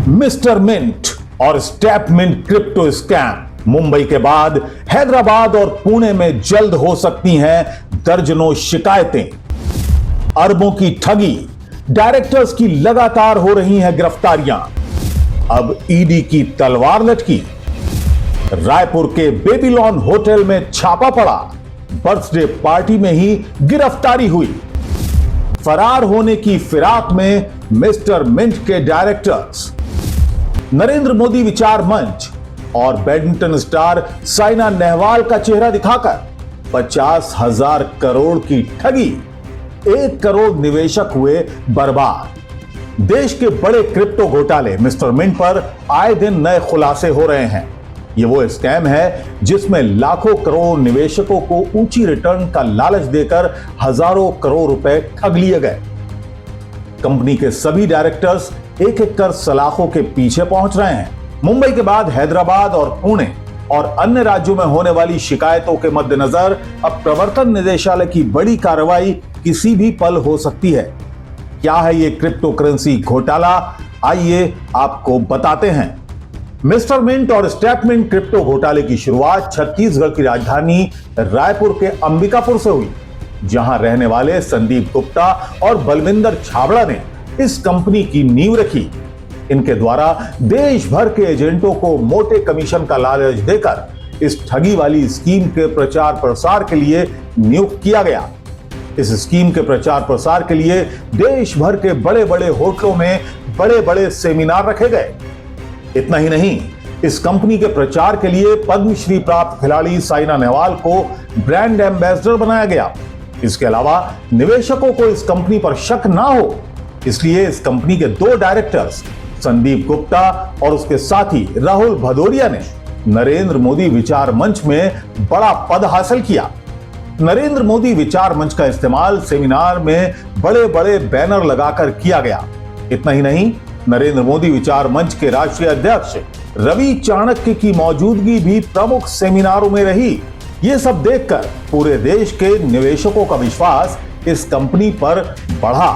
Mister Mint और Step Mint crypto scam. Mumbai के बाद हैदराबाद और पुणे में जल्द हो सकती हैं दर्जनों शिकायतें। अरबों की ठगी, डायरेक्टर्स की लगातार हो रही हैं गिरफ्तारियां। अब ईडी की तलवार लटकी। रायपुर के बेबीलोन होटल में छापा पड़ा। बर्थडे पार्टी में ही गिरफ्तारी हुई। फरार होने की फिराक में मिस्टर मिंट के डायरेक्टर्स। नरेंद्र मोदी विचार मंच और बैडमिंटन स्टार साइना नेहवाल का चेहरा दिखाकर 50,000 करोड़ की ठगी। 1 करोड़ निवेशक हुए बर्बाद। देश के बड़े क्रिप्टो घोटाले मिस्टर मिंट पर आए दिन नए खुलासे हो रहे हैं। ये वो स्कैम है जिसमें लाखों करोड़ निवेशकों को ऊंची रिटर्न का लालच देकर हजारों करोड़ रुपए ठग लिए गए। कंपनी के सभी डायरेक्टर्स एक एक कर सलाखों के पीछे पहुंच रहे हैं। मुंबई के बाद हैदराबाद और पुणे और अन्य राज्यों में होने वाली शिकायतों के मद्देनजर अब प्रवर्तन निदेशालय की बड़ी कार्रवाई किसी भी पल हो सकती है। क्या है ये क्रिप्टो करेंसी घोटाला, आइए आपको बताते हैं। मिस्टर मिंट और स्टेप मिंट क्रिप्टो घोटाले की शुरुआत छत्तीसगढ़ की राजधानी रायपुर के अंबिकापुर से हुई, जहां रहने वाले संदीप गुप्ता और बलविंदर छाबड़ा ने इस कंपनी की नींव रखी। इनके द्वारा देश भर के एजेंटों को मोटे कमीशन का लालच देकर इस ठगी वाली स्कीम के प्रचार प्रसार के लिए नियुक्त किया गया। इस स्कीम के प्रचार प्रसार के लिए देश भर के बड़े बड़े होटलों में बड़े बड़े सेमिनार रखे गए। इतना ही नहीं, इस कंपनी के प्रचार के लिए पद्मश्री प्राप्त खिलाड़ी साइना नेहवाल को ब्रांड एम्बेसडर बनाया गया। इसके अलावा निवेशकों को इस कंपनी पर शक ना हो, इसलिए इस कंपनी के 2 डायरेक्टर्स संदीप गुप्ता और उसके साथी राहुल भदौरिया ने नरेंद्र मोदी विचार मंच में बड़ा पद हासिल किया। नरेंद्र मोदी विचार मंच का इस्तेमाल सेमिनार में बड़े बड़े बैनर लगाकर किया गया। इतना ही नहीं, नरेंद्र मोदी विचार मंच के राष्ट्रीय अध्यक्ष रवि चाणक्य की मौजूदगी भी प्रमुख सेमिनारों में रही। ये सब देखकर पूरे देश के निवेशकों का विश्वास इस कंपनी पर बढ़ा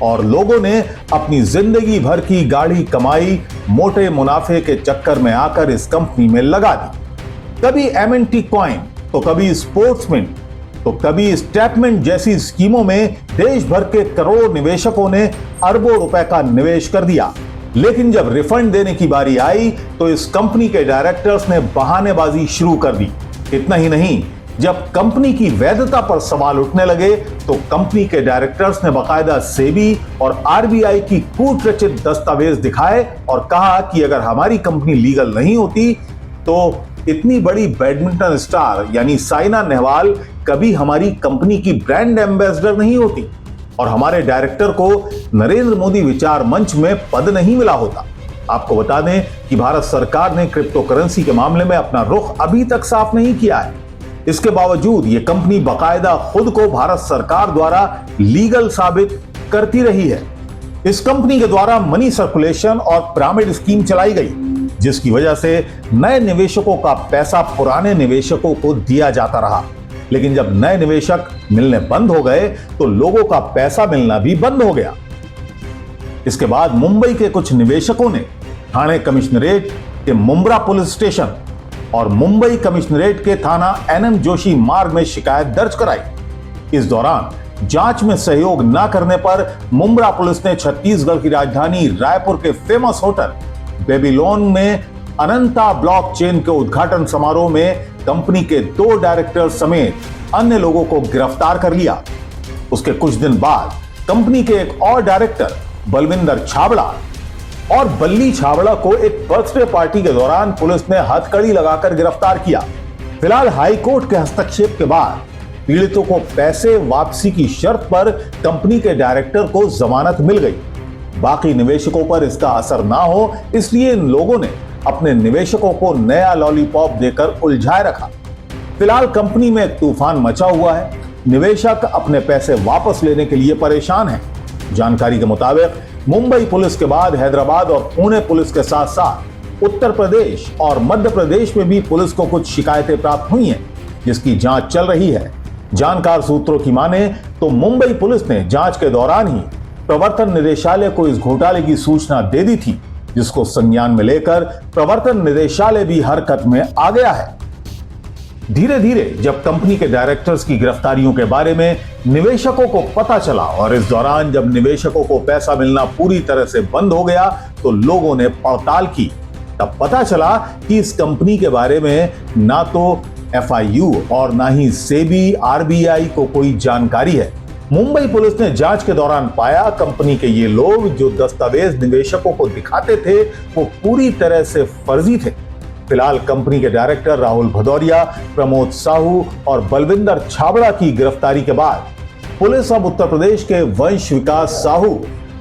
और लोगों ने अपनी जिंदगी भर की गाढ़ी कमाई मोटे मुनाफे के चक्कर में आकर इस कंपनी में लगा दी। कभी एमएनटी कॉइन, तो कभी स्पोर्ट्समिंट, तो कभी स्टेपमिंट जैसी स्कीमों में देश भर के करोड़ों निवेशकों ने अरबों रुपए का निवेश कर दिया। लेकिन जब रिफंड देने की बारी आई तो इस कंपनी के डायरेक्टर्स ने बहानेबाजी शुरू कर दी। इतना ही नहीं, जब कंपनी की वैधता पर सवाल उठने लगे तो कंपनी के डायरेक्टर्स ने बाकायदा सेबी और आरबीआई की कूटरचित दस्तावेज दिखाए और कहा कि अगर हमारी कंपनी लीगल नहीं होती तो इतनी बड़ी बैडमिंटन स्टार यानी साइना नेहवाल कभी हमारी कंपनी की ब्रांड एम्बेसडर नहीं होती और हमारे डायरेक्टर को नरेंद्र मोदी विचार मंच में पद नहीं मिला होता। आपको बता दें कि भारत सरकार ने क्रिप्टो करेंसी के मामले में अपना रुख अभी तक साफ नहीं किया है। इसके बावजूद यह कंपनी बाकायदा खुद को भारत सरकार द्वारा लीगल साबित करती रही है। इस कंपनी के द्वारा मनी सर्कुलेशन और पिरामिड स्कीम चलाई गई, जिसकी वजह से नए निवेशकों का पैसा पुराने निवेशकों को दिया जाता रहा। लेकिन जब नए निवेशक मिलने बंद हो गए तो लोगों का पैसा मिलना भी बंद हो गया। इसके बाद मुंबई के कुछ निवेशकों ने थाने कमिश्नरेट के मुंब्रा पुलिस स्टेशन और मुंबई कमिश्नरेट के थाना एनएम जोशी मार्ग में शिकायत दर्ज कराई। इस दौरान जांच में सहयोग न करने पर मुंब्रा पुलिस ने छत्तीसगढ़ की राजधानी रायपुर के फेमस होटल बेबीलोन में अनंता ब्लॉकचेन के उद्घाटन समारोह में कंपनी के 2 डायरेक्टर समेत अन्य लोगों को गिरफ्तार कर लिया। उसके कुछ दिन बाद कंपनी के एक और डायरेक्टर बलविंदर छाबड़ा और बल्ली छाबड़ा को एक बर्थडे पार्टी के दौरान पुलिस ने हथकड़ी लगाकर गिरफ्तार किया। फिलहाल हाईकोर्ट के हस्तक्षेप के बाद पीड़ितों को पैसे वापसी की शर्त पर कंपनी के डायरेक्टर को जमानत मिल गई। बाकी निवेशकों पर इसका असर ना हो, इसलिए इन लोगों ने अपने निवेशकों को नया लॉलीपॉप देकर उलझाए रखा। फिलहाल कंपनी में एक तूफान मचा हुआ है। निवेशक अपने पैसे वापस लेने के लिए परेशान हैं। जानकारी के मुताबिक मुंबई पुलिस के बाद हैदराबाद और पुणे पुलिस के साथ साथ उत्तर प्रदेश और मध्य प्रदेश में भी पुलिस को कुछ शिकायतें प्राप्त हुई हैं, जिसकी जांच चल रही है। जानकार सूत्रों की माने तो मुंबई पुलिस ने जांच के दौरान ही प्रवर्तन निदेशालय को इस घोटाले की सूचना दे दी थी। जिसको संज्ञान में लेकर प्रवर्तन निदेशालय भी हरकत में आ गया है। धीरे धीरे जब कंपनी के डायरेक्टर्स की गिरफ्तारियों के बारे में निवेशकों को पता चला और इस दौरान जब निवेशकों को पैसा मिलना पूरी तरह से बंद हो गया तो लोगों ने पड़ताल की। तब पता चला कि इस कंपनी के बारे में ना तो एफआईयू और ना ही सेबी आरबीआई को कोई जानकारी है। मुंबई पुलिस ने जांच के दौरान पाया कंपनी के ये लोग जो दस्तावेज निवेशकों को दिखाते थे वो पूरी तरह से फर्जी थे। फिलहाल कंपनी के डायरेक्टर राहुल भदौरिया, प्रमोद साहू और बलविंदर छाबड़ा की गिरफ्तारी के बाद पुलिस अब उत्तर प्रदेश के वंश विकास साहू,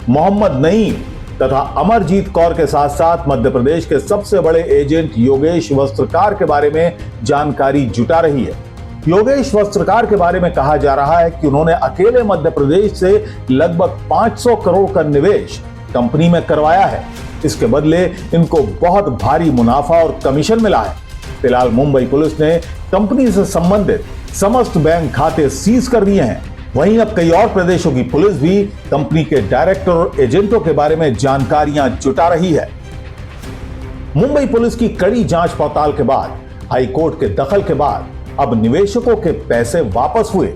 मोहम्मद नईम तथा अमरजीत कौर के साथ साथ मध्य प्रदेश के सबसे बड़े एजेंट योगेश वस्त्रकार के बारे में जानकारी जुटा रही है। योगेश वस्त्रकार के बारे में कहा जा रहा है कि उन्होंने अकेले मध्य प्रदेश से लगभग 500 करोड़ का निवेश कंपनी में करवाया है। इसके बदले इनको बहुत भारी मुनाफा और कमीशन मिला है। फिलहाल मुंबई पुलिस ने कंपनी से संबंधित समस्त बैंक खाते सीज कर दिए हैं। वहीं अब कई और प्रदेशों की पुलिस भी कंपनी के डायरेक्टर और एजेंटों के बारे में जानकारियां जुटा रही है। मुंबई पुलिस की कड़ी जांच पड़ताल के बाद, हाईकोर्ट के दखल के बाद अब निवेशकों के पैसे वापस हुए।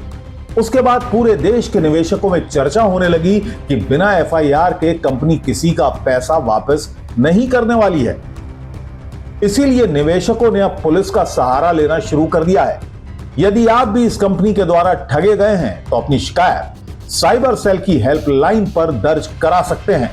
उसके बाद पूरे देश के निवेशकों में चर्चा होने लगी कि बिना एफआईआर के कंपनी किसी का पैसा वापस नहीं करने वाली है। इसीलिए निवेशकों ने अब पुलिस का सहारा लेना शुरू कर दिया है। यदि आप भी इस कंपनी के द्वारा ठगे गए हैं तो अपनी शिकायत साइबर सेल की हेल्पलाइन पर दर्ज करा सकते हैं।